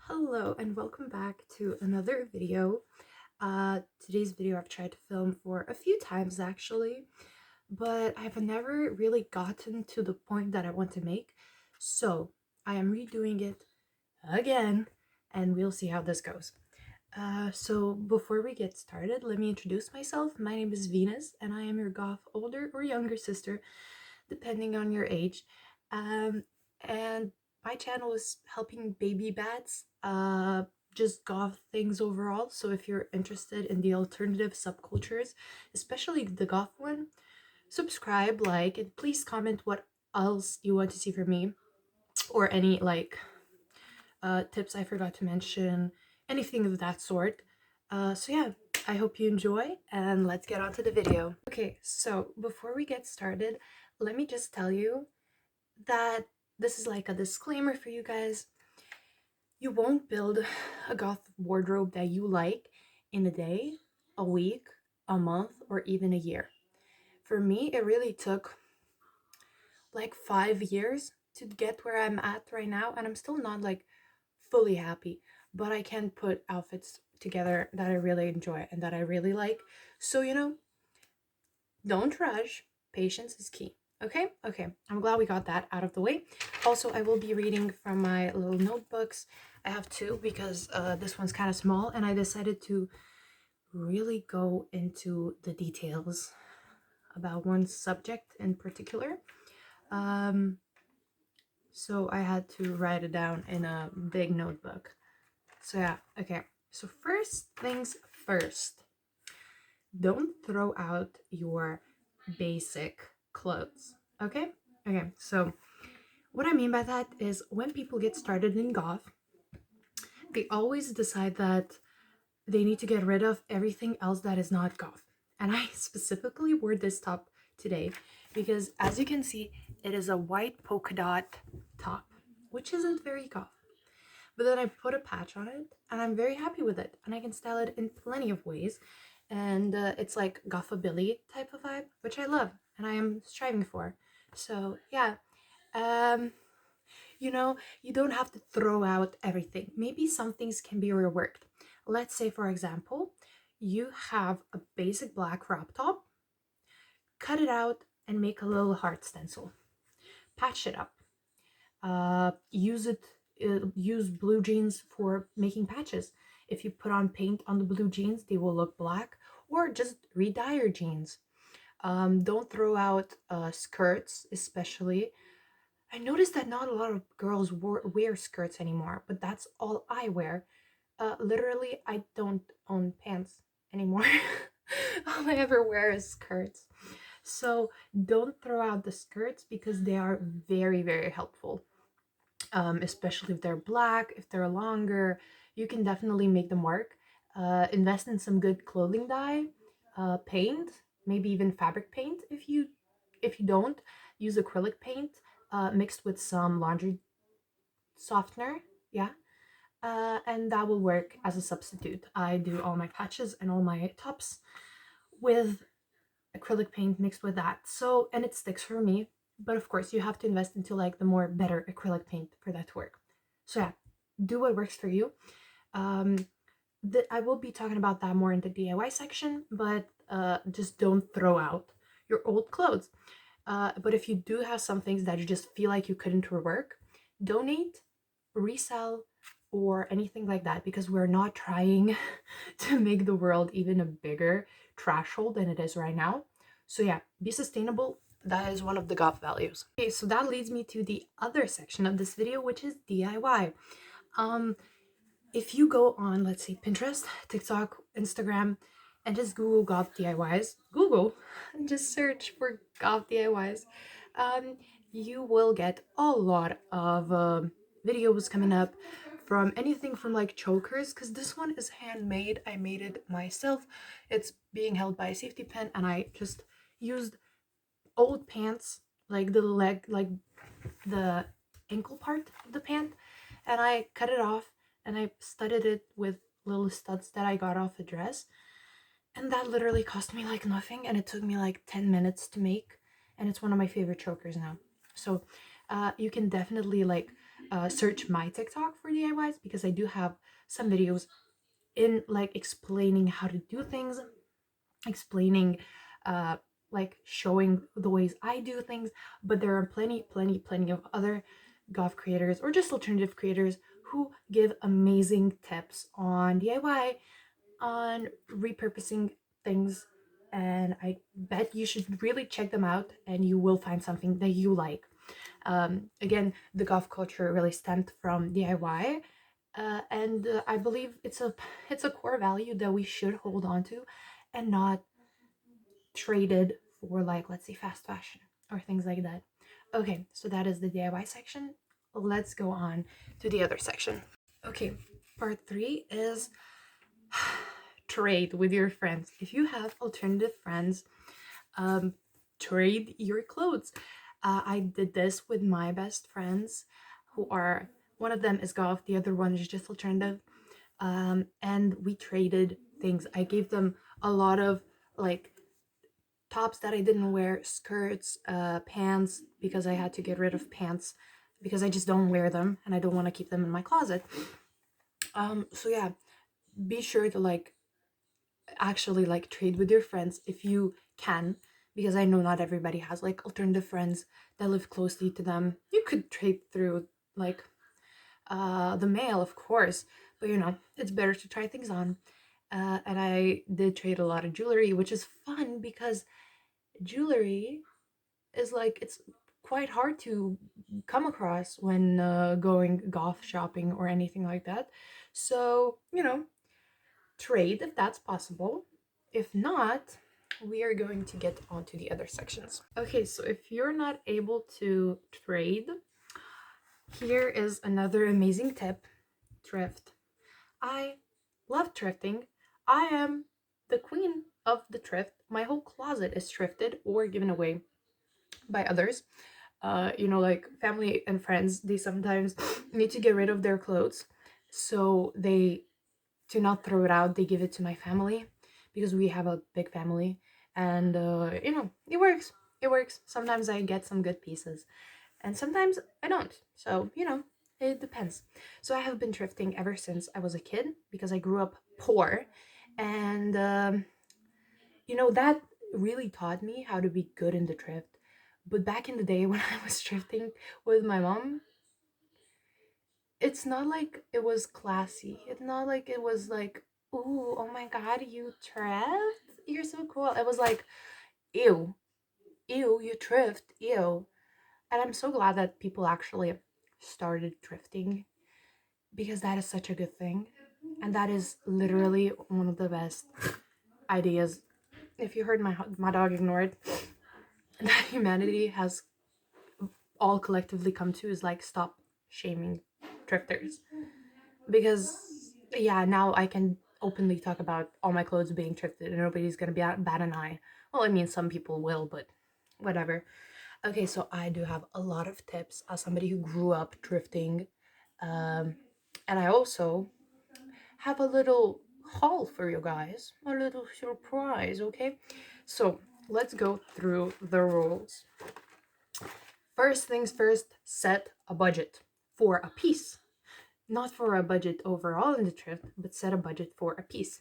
Hello and welcome back to another video. Today's video I've tried to film for a few times actually, but I've never really gotten to the point that I want to make. So I am redoing it again and we'll see how this goes. So before we get started, let me introduce myself. My name is Venus and I am your goth older or younger sister, depending on your age. And my channel is helping baby bats, just goth things overall. So if you're interested in the alternative subcultures, especially the goth one, subscribe, like, and please comment what else you want to see from me, or any tips I forgot to mention, anything of that sort. So yeah, I hope you enjoy and let's get on to the video. Okay, so before we get started, let me just tell you that this is like a disclaimer for you guys. You won't build a goth wardrobe that you like in a day, a week, a month, or even a year. For me, it really took like 5 years to get where I'm at right now, and I'm still not like fully happy, but I can put outfits together that I really enjoy and that I really like. So, don't rush. Patience is key. Okay, I'm glad we got that out of the way. Also, I will be reading from my little notebooks. I have two because this one's kind of small, and I decided to really go into the details about one subject in particular. Um, so I had to write it down in a big notebook. So yeah, okay. So first things first, don't throw out your basic clothes. Okay, so what I mean by that is when people get started in goth, they always decide that they need to get rid of everything else that is not goth. And I specifically wore this top today because, as you can see, it is a white polka dot top, which isn't very goth. But then I put a patch on it and I'm very happy with it, and I can style it in plenty of ways. And it's like gothabilly type of vibe, which I love and I am striving for. So yeah, um, you don't have to throw out everything. Maybe some things can be reworked. Let's say, for example, you have a basic black crop top, cut it out and make a little heart stencil. Patch it up. Use blue jeans for making patches. If you put on paint on the blue jeans, they will look black, or just re-dye your jeans. Don't throw out skirts, especially. I noticed that not a lot of girls wear skirts anymore, but that's all I wear. Literally, I don't own pants anymore. All I ever wear is skirts. So don't throw out the skirts because they are very, very helpful. Especially if they're black, if they're longer, you can definitely make them work. Invest in some good clothing dye, paint, maybe even fabric paint. If you don't, use acrylic paint mixed with some laundry softener. Yeah, and that will work as a substitute. I do all my patches and all my tops with acrylic paint mixed with that. So, and it sticks for me. But of course, you have to invest into like the more better acrylic paint for that to work. So yeah, do what works for you. Um, I will be talking about that more in the DIY section, but just don't throw out your old clothes. But if you do have some things that you just feel like you couldn't rework, donate, resell, or anything like that, because we're not trying to make the world even a bigger trash hole than it is right now. So yeah, be sustainable. That is one of the goth values. Okay, so that leads me to the other section of this video, which is DIY. If you go on, let's say, Pinterest, TikTok, Instagram, and just Google goth DIYs, Google, and just search for goth DIYs, you will get a lot of videos coming up from anything from like chokers, because this one is handmade. I made it myself. It's being held by a safety pin, and I just used old pants, like the leg, like the ankle part of the pant, and I cut it off and I studded it with little studs that I got off a dress. And that literally cost me like nothing, and it took me like 10 minutes to make, and it's one of my favorite chokers now. So you can definitely like search my TikTok for DIYs, because I do have some videos in like explaining how to do things, explaining uh like showing the ways I do things. But there are plenty of other goth creators or just alternative creators who give amazing tips on DIY, on repurposing things, and I bet you should really check them out and you will find something that you like. Again, the goth culture really stemmed from DIY, and I believe it's a core value that we should hold on to and not traded for, like, let's say fast fashion or things like that. Okay, so that is the DIY section. Let's go on to the other section. Okay, part 3 is trade with your friends. If you have alternative friends, um, trade your clothes. I did this with my best friends, who are, one of them is goth, the other one is just alternative. And we traded things. I gave them a lot of like tops that I didn't wear, skirts, pants, because I had to get rid of pants because I just don't wear them and I don't want to keep them in my closet. So yeah, be sure to like actually like trade with your friends if you can, because I know not everybody has like alternative friends that live closely to them. You could trade through like the mail, of course, but you know, it's better to try things on. And I did trade a lot of jewelry, which is fun because jewelry is like, it's quite hard to come across when going goth shopping or anything like that. So, you know, trade if that's possible. If not, we are going to get onto the other sections. Okay, so if you're not able to trade, here is another amazing tip: thrift. I love thrifting. I am the queen of the thrift. My whole closet is thrifted or given away by others. You know, like family and friends, they sometimes need to get rid of their clothes. So they do not throw it out, they give it to my family, because we have a big family. And, you know, it works. It works. Sometimes I get some good pieces, and sometimes I don't. So, you know, it depends. So I have been thrifting ever since I was a kid because I grew up poor. And, you know, that really taught me how to be good in the thrift. But back in the day when I was thrifting with my mom, it's not like it was classy. It's not like it was like, ooh, oh my god, you thrift? You're so cool. It was like, ew, ew, you thrift, ew. And I'm so glad that people actually started thrifting, because that is such a good thing. And that is literally one of the best ideas. If you heard my dog ignored, that humanity has all collectively come to, is like, stop shaming thrifters. Because yeah, now I can openly talk about all my clothes being thrifted and nobody's gonna bat an eye. Well, I mean, some people will, but whatever. Okay, so I do have a lot of tips as somebody who grew up thrifting. um and I also have a little haul for you guys, a little surprise. Okay, so let's go through the rules. First things first, set a budget for a piece. Not for a budget overall in the thrift, but set a budget for a piece.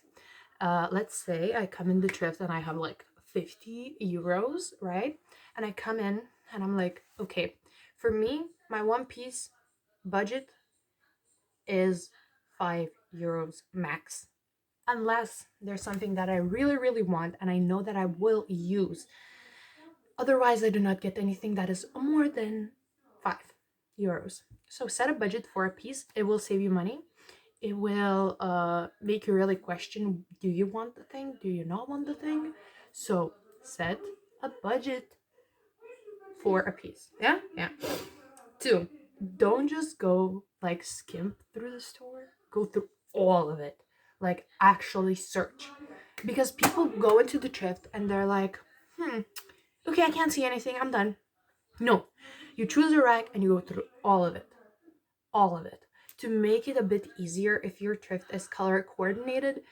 Let's say I come in the thrift and I have like 50 euros, right? And I come in and I'm like, okay, for me, my one piece budget is 5 euros max. Unless there's something that I really want and I know that I will use. Otherwise, I do not get anything that is more than 5 euros. So set a budget for a piece. It will save you money. It will make you really question, do you want the thing? Do you not want the thing? So set a budget for a piece. Yeah? Yeah. 2, don't just go like skimp through the store. Go through all of it. Like actually search. Because people go into the thrift and they're like, okay, I can't see anything. I'm done. No. You choose a rack and you go through all of it. All of it. To make it a bit easier, if your thrift is color coordinated,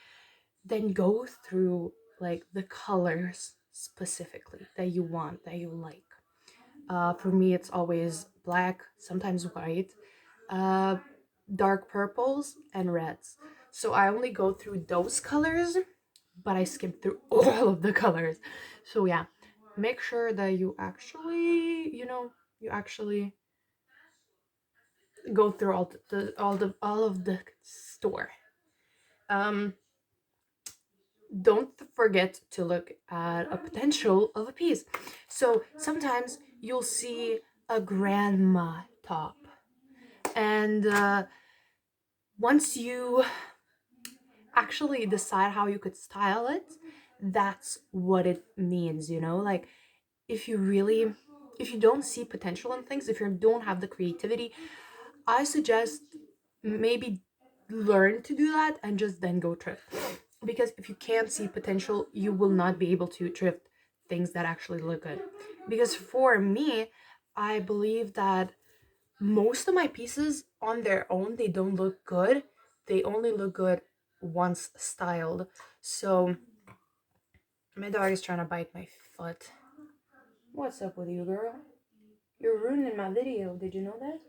then go through like the colors specifically that you want, that you like. For me, it's always black, sometimes white. uh, dark purples, and reds. So I only go through those colors, but I skip through all of the colors. So yeah, make sure that you actually, you actually go through all of the store. Um, don't forget to look at a potential of a piece. So sometimes you'll see a grandma top, and once you actually decide how you could style it, that's what it means, like if you really, if you don't see potential in things, if you don't have the creativity, I suggest maybe learn to do that and just then go thrift. Because if you can't see potential, you will not be able to thrift things that actually look good. Because for me, I believe that most of my pieces on their own, they don't look good. They only look good once styled. So my dog is trying to bite my foot. What's up with you, girl? You're ruining my video. Did you know that?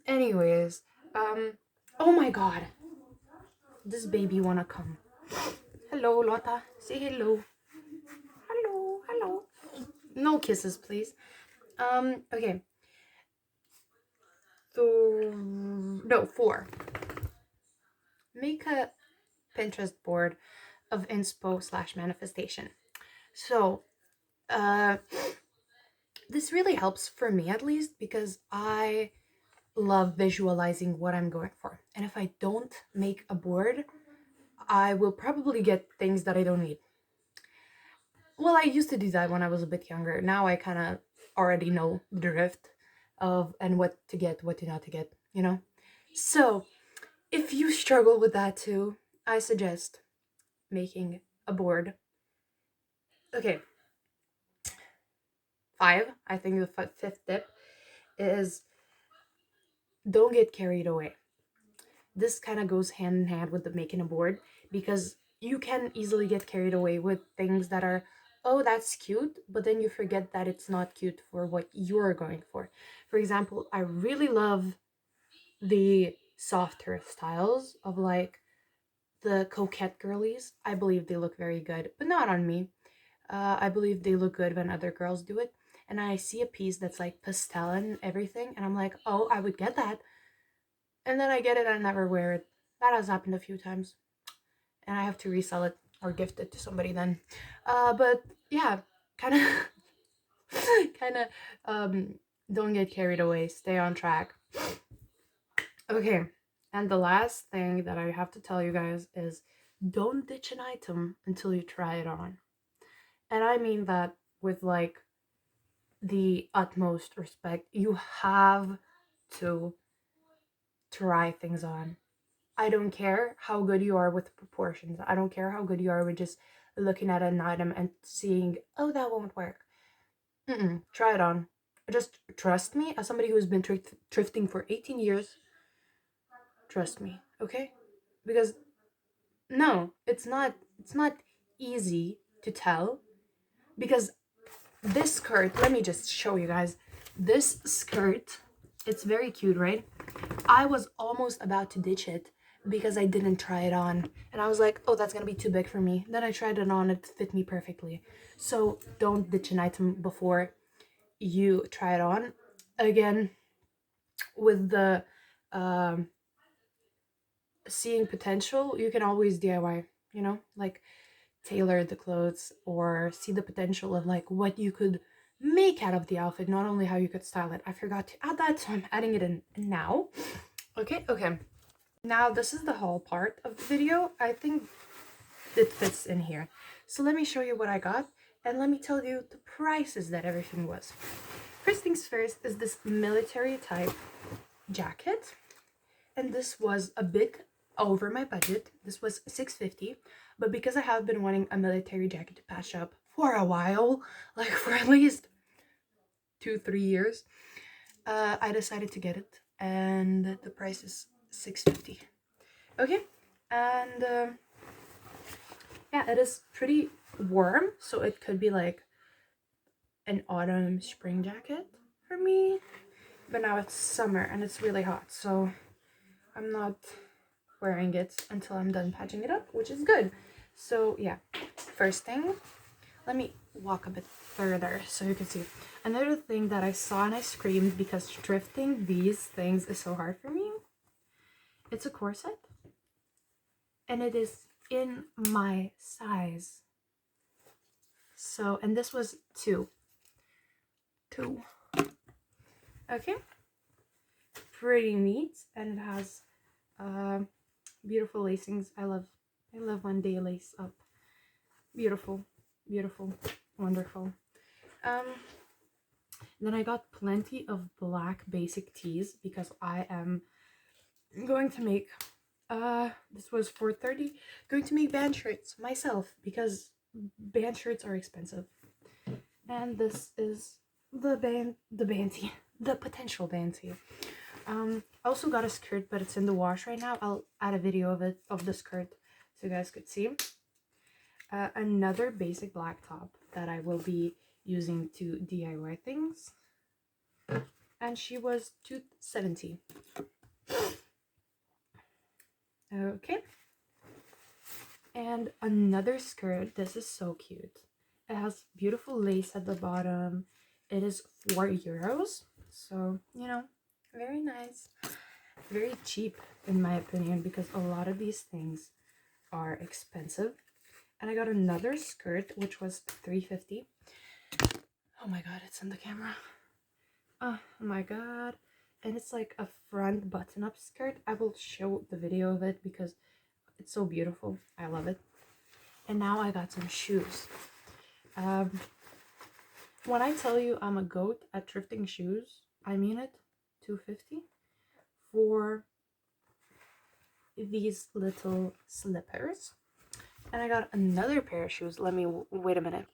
Anyways, oh my god. This baby wanna come. Hello, Lotta. Say hello. Hello, hello. No kisses, please. Okay. So, no, 4. Make a Pinterest board of inspo/manifestation. So, uh, this really helps for me at least because I love visualizing what I'm going for. And if I don't make a board, I will probably get things that I don't need. Well, I used to do that when I was a bit younger. Now I kind of already know the drift of and what to get, what to not to get. So, if you struggle with that too, I suggest making a board. Okay, 5, I think the 5th tip is don't get carried away. This kind of goes hand in hand with the making a board because you can easily get carried away with things that are, oh, that's cute, but then you forget that it's not cute for what you're going for. For example, I really love the softer styles of like the coquette girlies. I believe they look very good, but not on me. I believe they look good when other girls do it. And I see a piece that's like pastel and everything, and I'm like, oh, I would get that. And then I get it and I never wear it. That has happened a few times. And I have to resell it or gift it to somebody then. But yeah, kind of, kind of, don't get carried away. Stay on track. Okay, and the last thing that I have to tell you guys is don't ditch an item until you try it on. And I mean that with like the utmost respect. You have to try things on. I don't care how good you are with proportions. I don't care how good you are with just looking at an item and seeing, oh, that won't work. Try it on. Just trust me, as somebody who's been thrifting for 18 years, trust me, okay? Because no, it's not easy to tell because this skirt, let me just show you guys. This skirt, it's very cute, right? I was almost about to ditch it because I didn't try it on. And I was like, oh, that's gonna be too big for me. Then I tried it on, it fit me perfectly. So don't ditch an item before you try it on. Again, with the um, seeing potential, you can always DIY, like tailor the clothes or see the potential of like what you could make out of the outfit, not only how you could style it. I forgot to add that, so I'm adding it in now. Okay. Now this is the haul part of the video. I think it fits in here. So let me show you what I got and let me tell you the prices that everything was. First things first is this military type jacket. And this was a bit over my budget. This was $6.50, but because I have been wanting a military jacket to patch up for a while, like for at least 2-3 years, I decided to get it, and the price is $6.50. Okay, and yeah, it is pretty warm, so it could be like an autumn spring jacket for me. but now it's summer and it's really hot, so I'm not wearing it until I'm done patching it up, which is good. So yeah, first thing, let me walk a bit further so you can see. Another thing that I saw and I screamed because thrifting these things is so hard for me. It's a corset and it is in my size. So, and this was two. Okay, pretty neat, and it has beautiful lacings. I love when they lace up. Beautiful, beautiful, wonderful. Then I got plenty of black basic tees because I am going to make this was $4.30, going to make band shirts myself because band shirts are expensive. And this is the banty, the potential banty. I also got a skirt, but it's in the wash right now. I'll add a video of it, of the skirt, so you guys could see. Another basic black top that I will be using to DIY things, and she was $2.70. Okay, and another skirt. This is so cute. It has beautiful lace at the bottom. It is €4, so you know, very nice, very cheap in my opinion, because a lot of these things are expensive. And I got another skirt which was $3.50. Oh my god, it's in the camera. Oh my god. And it's like a front button-up skirt. I will show the video of it because it's so beautiful. I love it. And now I got some shoes. When I tell you I'm a goat at thrifting shoes, I mean it. $2.50 for these little slippers. And I got another pair of shoes. Let me wait a minute.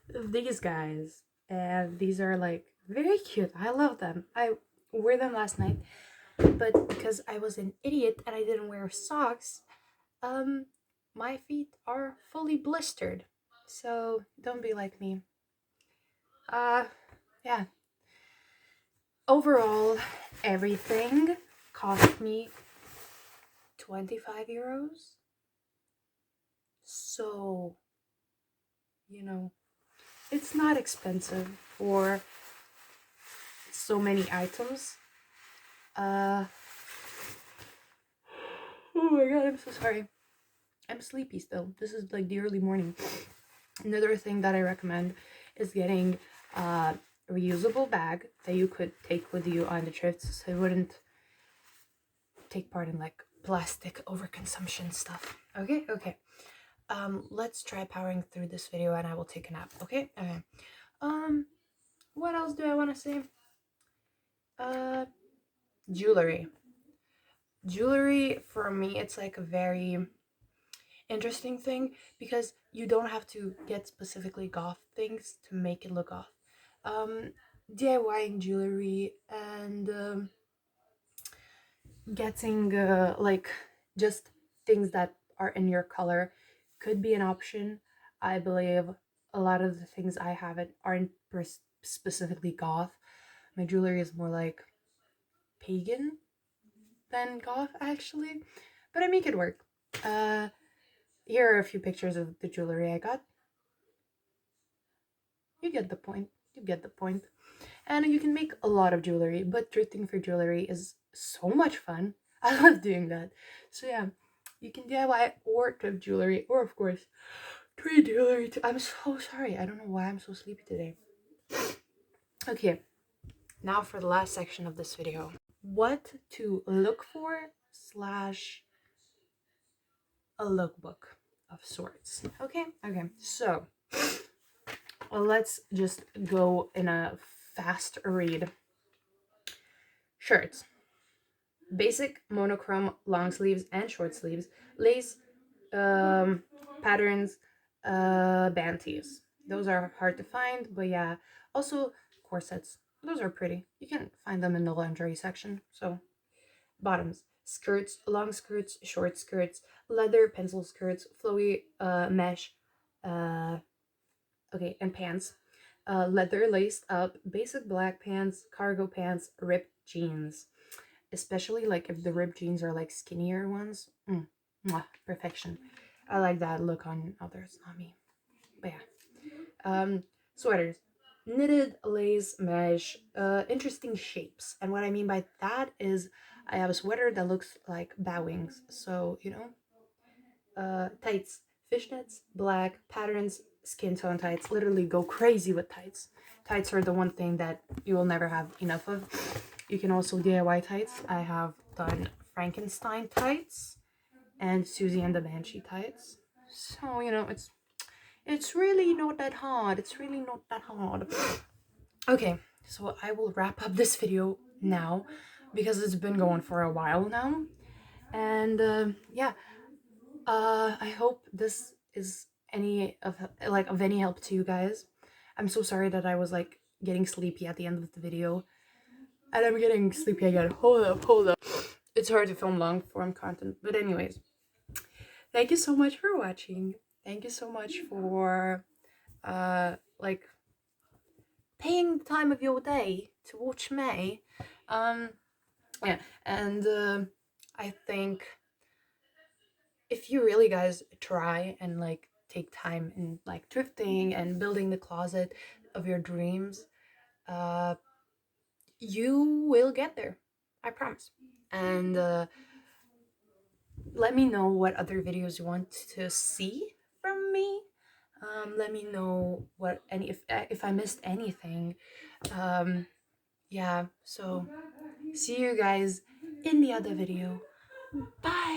These guys, and these are like very cute. I love them. I wore them last night, but because I was an idiot and I didn't wear socks, my feet are fully blistered. So don't be like me. Yeah. Overall, everything cost me €25. So, you know, it's not expensive for so many items. Oh my god, I'm so sorry. I'm sleepy still. This is like the early morning. Another thing that I recommend is getting a reusable bag that you could take with you on the trips, so you wouldn't take part in like plastic overconsumption stuff. Okay. Let's try powering through this video and I will take a nap. Okay. What else do I want to say? Jewelry for me, it's like a very interesting thing because you don't have to get specifically goth things to make it look goth. DIYing jewelry and getting like just things that are in your color could be an option. I believe a lot of the things I have aren't specifically goth. My jewelry is more like pagan than goth actually, but I make it work. Here are a few pictures of the jewelry I got. You get the point. And you can make a lot of jewelry, but thrifting for jewelry is so much fun. I love doing that. So yeah, you can DIY or thrift jewelry, or of course trade jewelry too. I'm so sorry. I don't know why I'm so sleepy today. Okay, now for the last section of this video. What to look for slash a lookbook of sorts. Okay, so let's just go in a fast read. Shirts. Basic monochrome long sleeves and short sleeves, lace, patterns, band tees. Those are hard to find, but yeah. Also, corsets. Those are pretty. You can find them in the lingerie section. So, bottoms. Skirts, long skirts, short skirts, leather pencil skirts, flowy mesh, okay, and pants. leather laced up, basic black pants, cargo pants, ripped jeans. Especially like if the ripped jeans are like skinnier ones. Mwah, perfection. I like that look on others, not me. But yeah. Sweaters. Knitted lace mesh, interesting shapes. And what I mean by that is I have a sweater that looks like bat wings. So, tights, fishnets, black, patterns, skin tone tights. Literally go crazy with tights. Tights are the one thing that you will never have enough of. You can also DIY tights. I have done Frankenstein tights and Susie and the Banshee tights. So, it's really not that hard. It's really not that hard. Okay, so I will wrap up this video now because it's been going for a while now. And yeah, I hope this is of any help to you guys. I'm so sorry that I was like getting sleepy at the end of the video. And I'm getting sleepy again. Hold up. It's hard to film long form content. But anyways, thank you so much for watching. Thank you so much for like paying the time of your day to watch me. Um yeah, and I think if you really guys try and like take time in like thrifting and building the closet of your dreams, uh you will get there. I promise. And let me know what other videos you want to see from me. Let me know what any if I missed anything. Yeah, so see you guys in the other video. Bye.